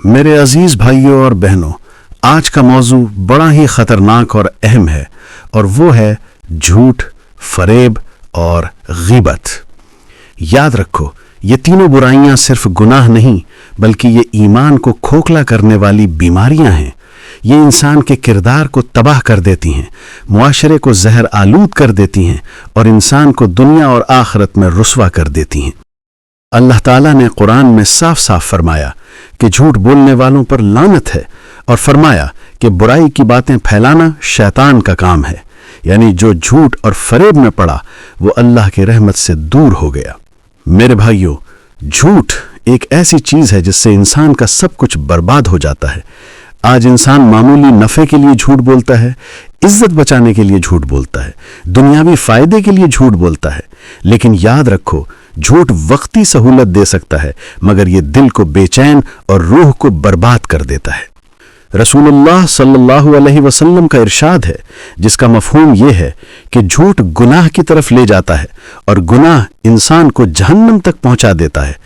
मेरे अजीज भाइयों और बहनों, आज का मौजू बड़ा ही खतरनाक और अहम है और वो है झूठ, फरेब और गीबत। याद रखो, ये तीनों बुराइयां सिर्फ गुनाह नहीं बल्कि ये ईमान को खोखला करने वाली बीमारियां हैं। ये इंसान के किरदार को तबाह कर देती हैं, मुआशरे को जहर आलूद कर देती हैं और इंसान को दुनिया और आखिरत में रुस्वा कर देती हैं। अल्लाह ताला ने कुरान में साफ साफ फरमाया कि झूठ बोलने वालों पर लानत है और फरमाया कि बुराई की बातें फैलाना शैतान का काम है। यानी जो झूठ और फरेब में पड़ा वो अल्लाह की रहमत से दूर हो गया। मेरे भाइयों, झूठ एक ऐसी चीज है जिससे इंसान का सब कुछ बर्बाद हो जाता है। आज इंसान मामूली नफे के लिए झूठ बोलता है, इज्जत बचाने के लिए झूठ बोलता है, दुनियावी फायदे के लिए झूठ बोलता है। लेकिन याद रखो, झूठ वक्ती सहूलत दे सकता है मगर ये दिल को बेचैन और रूह को बर्बाद कर देता है। रसूलुल्लाह सल्लल्लाहु अलैहि वसल्लम का इरशाद है जिसका मफहूम ये है कि झूठ गुनाह की तरफ ले जाता है और गुनाह इंसान को जहन्नम तक पहुंचा देता है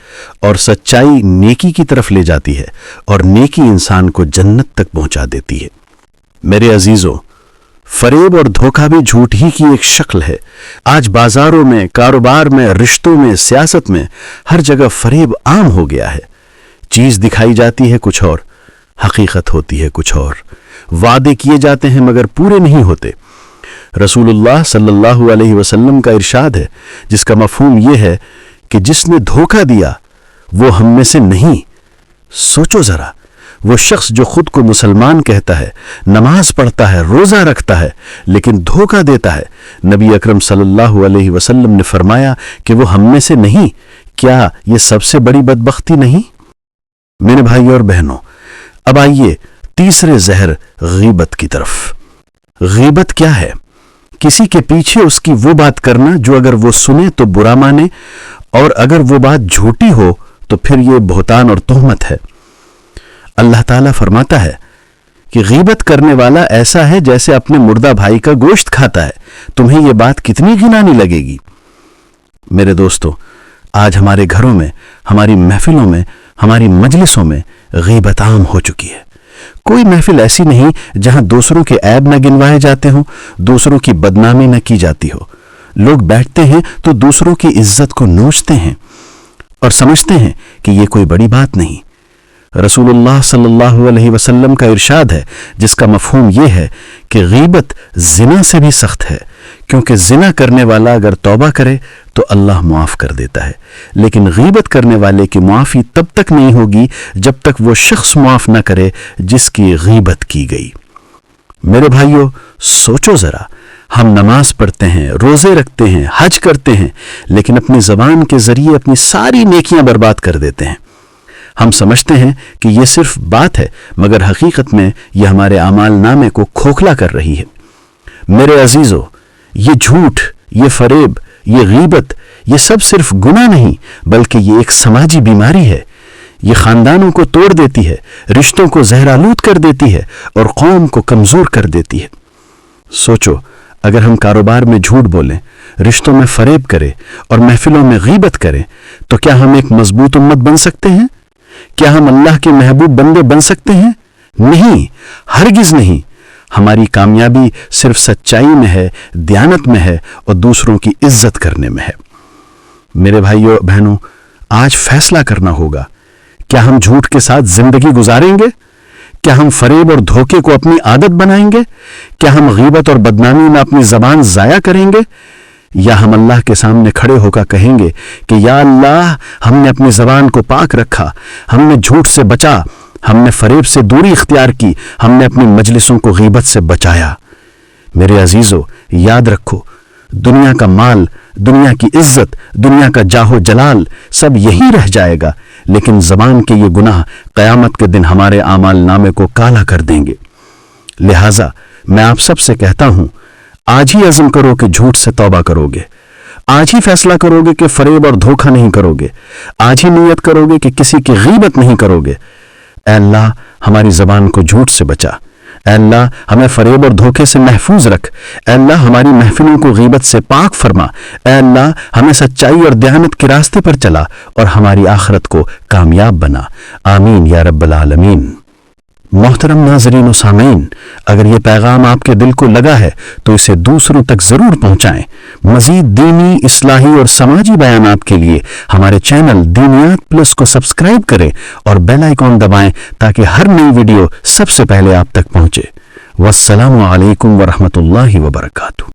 और सच्चाई नेकी की तरफ ले जाती है और नेकी इंसान को जन्नत तक पहुंचा देती है। मेरे अजीजों, फरेब और धोखा भी झूठ ही की एक शक्ल है। आज बाजारों में, कारोबार में, रिश्तों में, सियासत में हर जगह फरेब आम हो गया है। चीज दिखाई जाती है कुछ और, हकीकत होती है कुछ और। वादे किए जाते हैं मगर पूरे नहीं होते। रसूलुल्लाह सल्लल्लाहु अलैहि वसल्लम का इरशाद है जिसका मफहूम यह है कि जिसने धोखा दिया वो हम में से नहीं। सोचो जरा, वो शख्स जो खुद को मुसलमान कहता है, नमाज पढ़ता है, रोजा रखता है, लेकिन धोखा देता है। नबी अकरम सल्लल्लाहु अलैहि वसल्लम ने फरमाया कि वो हम में से नहीं। क्या ये सबसे बड़ी बदबख्ती नहीं? मेरे भाइयों और बहनों, अब आइए तीसरे जहर गीबत की तरफ। गीबत क्या है? किसी के पीछे उसकी वो बात करना जो अगर वो सुने तो बुरा माने और अगर वो बात झूठी हो तो फिर ये बहतान और तोहमत है। अल्लाह ताला फरमाता है कि गीबत करने वाला ऐसा है जैसे अपने मुर्दा भाई का गोश्त खाता है। तुम्हें यह बात कितनी घिनानी लगेगी? मेरे दोस्तों, आज हमारे घरों में, हमारी महफिलों में, हमारी मजलिसों में गीबत आम हो चुकी है। कोई महफिल ऐसी नहीं जहां दूसरों के ऐब न गिनवाए जाते हों, दूसरों की बदनामी न की जाती हो। लोग बैठते हैं तो दूसरों की इज्जत को नोचते हैं और समझते हैं कि यह कोई बड़ी बात नहीं। रसूलुल्लाह सल्लल्लाहु अलैहि वसल्लम का इरशाद है जिसका मफहूम यह है कि गीबत जिना से भी सख्त है, क्योंकि जिना करने वाला अगर तौबा करे तो अल्लाह मुआफ कर देता है, लेकिन गीबत करने वाले की मुआफी तब तक नहीं होगी जब तक वो शख्स मुआफ न करे जिसकी गीबत की गई। मेरे भाइयों, सोचो जरा, हम नमाज पढ़ते हैं, रोजे रखते हैं, हज करते हैं, लेकिन अपनी जबान के जरिए अपनी सारी नेकियां बर्बाद कर देते हैं। हम समझते हैं कि यह सिर्फ बात है मगर हकीकत में यह हमारे आमाल नामे को खोखला कर रही है। मेरे अजीजों, ये झूठ, ये फरेब, ये गीबत, ये सब सिर्फ गुनाह नहीं बल्कि ये एक समाजी बीमारी है। ये खानदानों को तोड़ देती है, रिश्तों को जहरालूद कर देती है और कौम को कमजोर कर देती है। सोचो, अगर हम कारोबार में झूठ बोलें, रिश्तों में फरेब करें और महफिलों में गीबत करें तो क्या हम एक मजबूत उम्मत बन सकते हैं? क्या हम अल्लाह के महबूब बंदे बन सकते हैं? नहीं, हरगिज नहीं। हमारी कामयाबी सिर्फ सच्चाई में है, दयानत में है और दूसरों की इज्जत करने में है। मेरे भाइयों बहनों, आज फैसला करना होगा। क्या हम झूठ के साथ जिंदगी गुजारेंगे? क्या हम फरेब और धोखे को अपनी आदत बनाएंगे? क्या हम गीबत और बदनामी में अपनी जबान जाया करेंगे? या हम अल्लाह के सामने खड़े होकर कहेंगे कि या अल्लाह, हमने अपनी जबान को पाक रखा, हमने झूठ से बचा, हमने फरेब से दूरी इख्तियार की, हमने अपनी मजलिसों को गीबत से बचाया। मेरे अजीजों, याद रखो, दुनिया का माल, दुनिया की इज्जत, दुनिया का जाहो जलाल सब यही रह जाएगा, लेकिन जबान के ये गुनाह क़यामत के दिन हमारे आमाल नामे को काला कर देंगे। लिहाजा मैं आप सबसे कहता हूं, आज ही अज़्म करो कि झूठ से तौबा करोगे। आज ही फैसला करोगे कि फरेब और धोखा नहीं करोगे। आज ही नियत करोगे कि किसी की गीबत नहीं करोगे। ऐ अल्लाह, हमारी जबान को झूठ से बचा। اے اللہ ہمیں فریب اور دھوکے سے محفوظ رکھ، اے اللہ ہماری محفلوں کو غیبت سے پاک فرما، اے اللہ ہمیں سچائی اور دیانت کے راستے پر چلا اور ہماری آخرت کو کامیاب بنا، آمین یا رب العالمین۔ محترم ناظرین و سامعین، اگر یہ پیغام آپ کے دل کو لگا ہے تو اسے دوسروں تک ضرور پہنچائیں۔ مزید دینی، اصلاحی اور سماجی بیانات کے لیے ہمارے چینل دینیات پلس کو سبسکرائب کریں اور بیل آئیکن دبائیں تاکہ ہر نئی ویڈیو سب سے پہلے آپ تک پہنچے۔ والسلام علیکم ورحمۃ اللہ وبرکاتہ۔